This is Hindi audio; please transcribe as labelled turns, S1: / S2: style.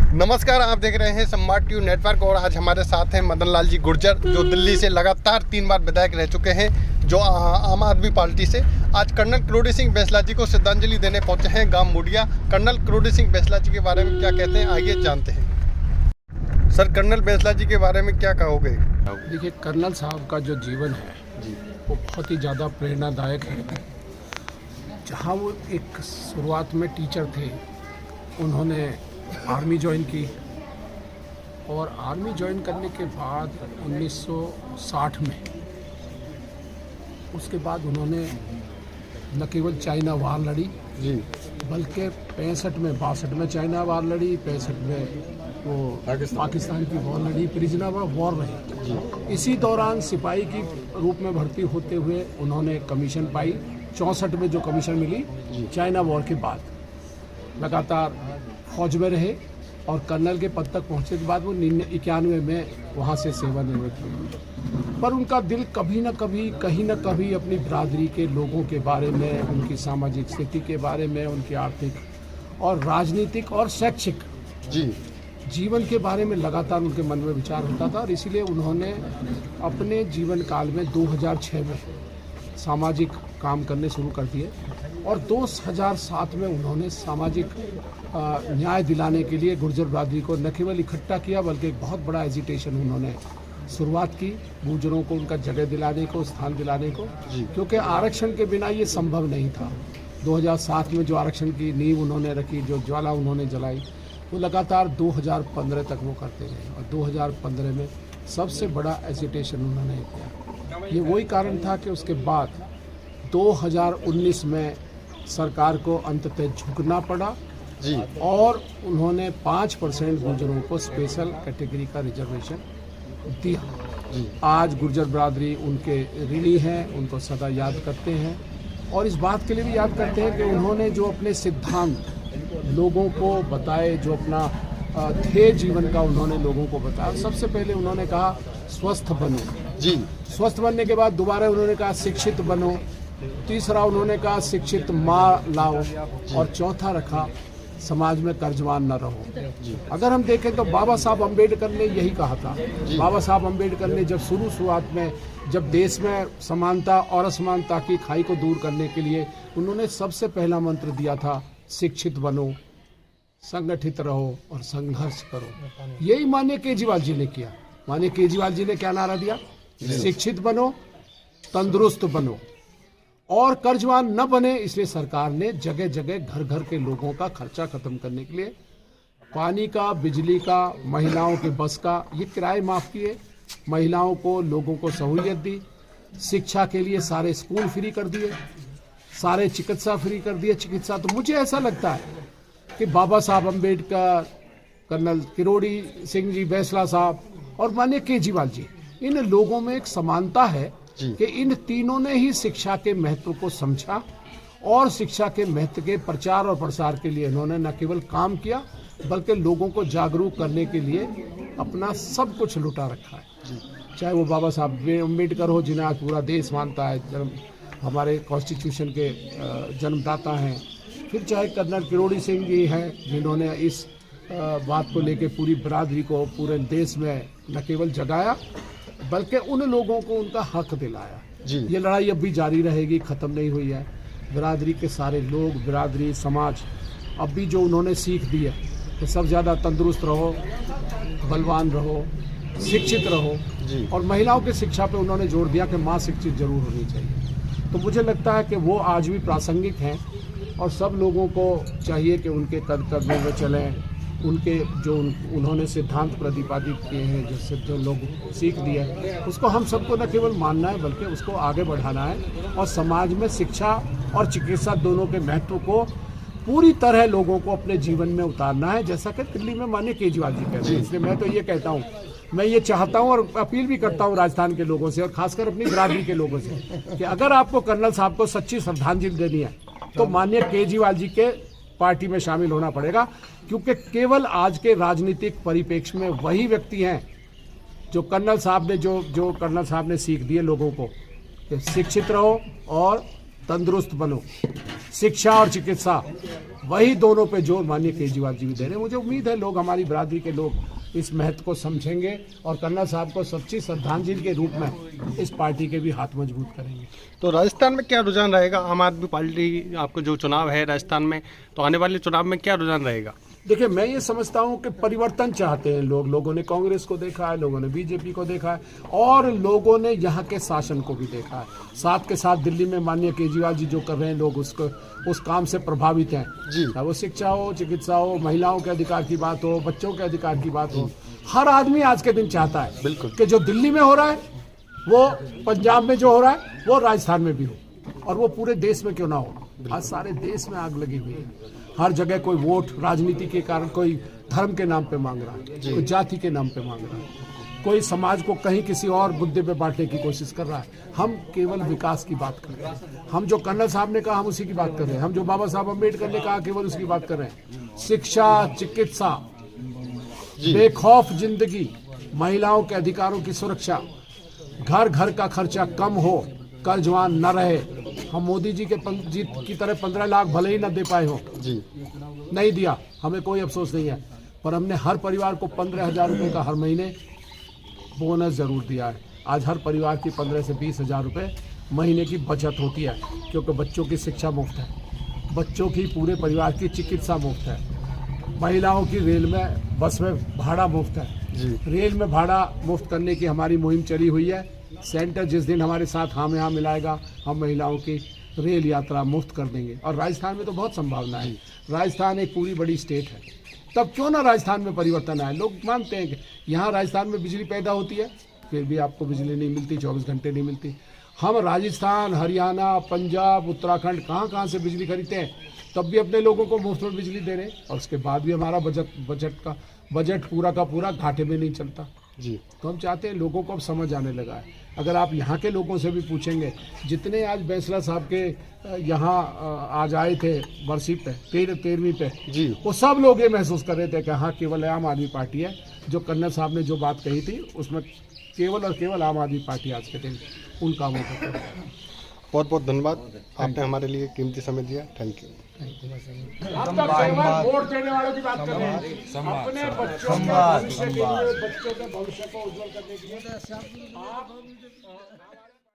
S1: नमस्कार, आप देख रहे हैं सम्राट टीवी नेटवर्क और आज हमारे साथ हैं मदन लाल जी गुर्जर, जो दिल्ली से लगातार 3 बार विधायक रह चुके हैं, जो आम आदमी पार्टी से। आज कर्नल किरोड़ी सिंह बैंसला जी को श्रद्धांजलि देने पहुंचे हैं गांव मुडिया। कर्नल किरोड़ी सिंह बैंसला जी के बारे में क्या कहते हैं, आइए जानते हैं। सर, कर्नल बैंसला जी के बारे में क्या कहोगे?
S2: देखिए, कर्नल साहब का जो जीवन है वो बहुत ही ज़्यादा प्रेरणादायक है। जहाँ वो एक शुरुआत में टीचर थे, उन्होंने आर्मी ज्वाइन की और आर्मी ज्वाइन करने के बाद 1960 में उसके बाद उन्होंने न केवल चाइना वार लड़ी
S1: जी,
S2: बल्कि 62 में चाइना वार लड़ी, 65 में वो पाकिस्तान की वॉर लड़ी, प्रिजनर वॉर रही। इसी दौरान सिपाही की रूप में भर्ती होते हुए उन्होंने कमीशन पाई। 64 में जो कमीशन मिली चाइना वॉर के बाद, लगातार फौज में रहे और कर्नल के पद तक पहुंचने के बाद वो 91 में वहाँ से सेवानिवृत्त हुए। पर उनका दिल कभी न कभी, कहीं न कभी अपनी बिरादरी के लोगों के बारे में, उनकी सामाजिक स्थिति के बारे में, उनकी आर्थिक और राजनीतिक और शैक्षिक जीवन के बारे में लगातार उनके मन में विचार होता था। और इसीलिए उन्होंने अपने जीवन काल में 2006 में सामाजिक काम करने शुरू कर दिए और 2007 में उन्होंने सामाजिक न्याय दिलाने के लिए गुर्जर बिरादरी को न केवल इकट्ठा किया बल्कि एक बहुत बड़ा एजिटेशन उन्होंने शुरुआत की, गुर्जरों को उनका जगह दिलाने को, स्थान दिलाने को, क्योंकि आरक्षण के बिना ये संभव नहीं था। 2007 में जो आरक्षण की नींव उन्होंने रखी, जो ज्वाला उन्होंने जलाई, वो लगातार 2015 तक वो करते रहे और 2015 में सबसे बड़ा एजिटेशन उन्होंने किया। ये वही कारण था कि उसके बाद 2019 में सरकार को अंततः झुकना पड़ा और उन्होंने 5% गुर्जरों को स्पेशल कैटेगरी का रिजर्वेशन दिया। आज गुर्जर बिरादरी उनके ऋणी हैं, उनको सदा याद करते हैं और इस बात के लिए भी याद करते हैं कि उन्होंने जो अपने सिद्धांत लोगों को बताए, जो अपना ध्येय जीवन का उन्होंने लोगों को बताया। सबसे पहले उन्होंने कहा स्वस्थ बनो, स्वस्थ बनने के बाद दोबारा उन्होंने कहा शिक्षित बनो, तीसरा उन्होंने कहा शिक्षित माँ लाओ और चौथा रखा समाज में कर्जवान न रहो। अगर हम देखें तो बाबा साहब अम्बेडकर ने यही कहा था। बाबा साहब अम्बेडकर ने जब शुरुआत में, जब देश में समानता और असमानता की खाई को दूर करने के लिए उन्होंने सबसे पहला मंत्र दिया था, शिक्षित बनो, संगठित रहो और संघर्ष करो। यही माननीय केजरीवाल जी ने किया। माननीय केजरीवाल जी ने क्या नारा दिया? शिक्षित बनो, तंदुरुस्त बनो और कर्जवान न बने। इसलिए सरकार ने जगह जगह घर घर के लोगों का खर्चा खत्म करने के लिए पानी का, बिजली का, महिलाओं के बस का ये किराए माफ किए, महिलाओं को, लोगों को सहूलियत दी, शिक्षा के लिए सारे स्कूल फ्री कर दिए, सारे चिकित्सा फ्री कर दिए। चिकित्सा तो मुझे ऐसा लगता है कि बाबा साहब अम्बेडकर, कर्नल किरोड़ी सिंह जी बैंसला साहब और माननीय केजरीवाल जी, इन लोगों में एक समानता है कि इन तीनों ने ही शिक्षा के महत्व को समझा और शिक्षा के महत्व के प्रचार और प्रसार के लिए इन्होंने न केवल काम किया बल्कि लोगों को जागरूक करने के लिए अपना सब कुछ लुटा रखा है। चाहे वो बाबा साहब अम्बेडकर हो, जिन्हें आज पूरा देश मानता है, हमारे कॉन्स्टिट्यूशन के जन्मदाता हैं, फिर चाहे कर्नल किरोड़ी सिंह जी हैं, जिन्होंने इस बात को लेकर पूरी बिरादरी को पूरे देश में न केवल जगाया बल्कि उन लोगों को उनका हक दिलाया। ये लड़ाई अब भी जारी रहेगी, ख़त्म नहीं हुई है। बिरादरी के सारे लोग, बिरादरी, समाज अब भी जो उन्होंने सीख दी है कि सब ज़्यादा तंदुरुस्त रहो, बलवान रहो, शिक्षित रहो और महिलाओं की शिक्षा पे उन्होंने जोर दिया कि माँ शिक्षित जरूर होनी चाहिए। तो मुझे लगता है कि वो आज भी प्रासंगिक हैं और सब लोगों को चाहिए कि उनके कदमों में चलें, उनके जो उन्होंने सिद्धांत प्रतिपादित किए हैं, जिससे जो लोग सीख दिए, उसको हम सबको न केवल मानना है बल्कि उसको आगे बढ़ाना है और समाज में शिक्षा और चिकित्सा दोनों के महत्व को पूरी तरह लोगों को अपने जीवन में उतारना है, जैसा कि दिल्ली में माननीय केजरीवाल जी कहते हैं। इसलिए मैं तो ये कहता हूँ, मैं ये चाहता हूँ और अपील भी करता हूँ राजस्थान के लोगों से और खासकर अपनी बिरादरी के लोगों से कि अगर आपको कर्नल साहब को सच्ची श्रद्धांजलि देनी है तो माननीय केजरीवाल जी के पार्टी में शामिल होना पड़ेगा, क्योंकि केवल आज के राजनीतिक परिप्रेक्ष्य में वही व्यक्ति हैं जो कर्नल साहब ने सीख दिए लोगों को कि शिक्षित रहो और तंदुरुस्त बनो, शिक्षा और चिकित्सा, वही दोनों पे जोर माननीय केजरीवाल जी भी दे रहे हैं। मुझे उम्मीद है लोग, हमारी बरादरी के लोग इस महत्व को समझेंगे और कन्ना साहब को सच्ची श्रद्धांजलि के रूप में इस पार्टी के भी हाथ मजबूत करेंगे।
S1: तो राजस्थान में क्या रुझान रहेगा? आम आदमी पार्टी, आपको जो चुनाव है राजस्थान में, तो आने वाले चुनाव में क्या रुझान रहेगा?
S2: देखिए, मैं ये समझता हूँ कि परिवर्तन चाहते हैं लोग। लोगों ने कांग्रेस को देखा है, लोगों ने बीजेपी को देखा है और लोगों ने यहाँ के शासन को भी देखा है। साथ के साथ दिल्ली में माननीय केजरीवाल जी जो कर रहे हैं, लोग उस काम से प्रभावित हैं जी। वो शिक्षा हो, चिकित्सा हो, महिलाओं के अधिकार की बात हो, बच्चों के अधिकार की बात हो, हर आदमी आज के दिन चाहता है बिल्कुल कि जो दिल्ली में हो रहा है, वो पंजाब में जो हो रहा है, वो राजस्थान में भी हो, और वो पूरे देश में क्यों ना हो। आज सारे देश में आग लगी हुई है। हर जगह कोई वोट राजनीति के कारण, कोई धर्म के नाम पे मांग रहा है, कोई जाति के नाम पे मांग रहा है, कोई समाज को कहीं किसी और मुद्दे पे बांटने की कोशिश कर रहा है। हम केवल विकास की बात कर रहे हैं। हम जो कर्नल साहब ने कहा, हम उसी की बात कर रहे हैं। हम जो बाबा साहब अम्बेडकर ने कहा, केवल उसकी बात कर रहे हैं। शिक्षा, चिकित्सा, बेखौफ जिंदगी, महिलाओं के अधिकारों की सुरक्षा, घर घर का खर्चा कम हो, कर्जवान न रहे। हम मोदी जी की तरह 15 लाख भले ही न दे पाए हो जी, नहीं दिया, हमें कोई अफसोस नहीं है, पर हमने हर परिवार को 15,000 रुपये का हर महीने बोनस जरूर दिया है। आज हर परिवार की 15 से 20,000 रुपये महीने की बचत होती है, क्योंकि बच्चों की शिक्षा मुफ्त है, बच्चों की, पूरे परिवार की चिकित्सा मुफ्त है, महिलाओं की रेल में, बस में भाड़ा मुफ्त है जी। रेल में भाड़ा मुफ्त करने की हमारी मुहिम चली हुई है। सेंटर जिस दिन हमारे साथ हाँ में हाँ मिलाएगा, हम महिलाओं की रेल यात्रा मुफ्त कर देंगे। और राजस्थान में तो बहुत संभावना है। राजस्थान एक पूरी बड़ी स्टेट है, तब क्यों ना राजस्थान में परिवर्तन आए। लोग मानते हैं कि यहाँ राजस्थान में बिजली पैदा होती है, फिर भी आपको बिजली नहीं मिलती, 24 घंटे नहीं मिलती। हम राजस्थान, हरियाणा, पंजाब, उत्तराखंड, कहाँ से बिजली खरीदते हैं, तब भी अपने लोगों को मुफ्त में बिजली दे रहे हैं, और उसके बाद भी हमारा बजट पूरा का पूरा घाटे में नहीं चलता जी। तो हम चाहते हैं, लोगों को अब समझ आने लगा है। अगर आप यहाँ के लोगों से भी पूछेंगे, जितने आज बैंसला साहब के यहाँ आज आए थे बरसी पे, 13वीं पे जी, वो सब लोग ये महसूस कर रहे थे कि हाँ, केवल आम आदमी पार्टी है। जो कर्नल साहब ने जो बात कही थी, उसमें केवल और केवल आम आदमी पार्टी आज के दिन उन कामों को।
S1: बहुत बहुत धन्यवाद, आपने हमारे लिए कीमती समय दिया। Thank you.
S2: वोट देने वालों की बात कर रहे हैं, अपने बच्चों के भविष्य को उज्जवल करने के लिए आप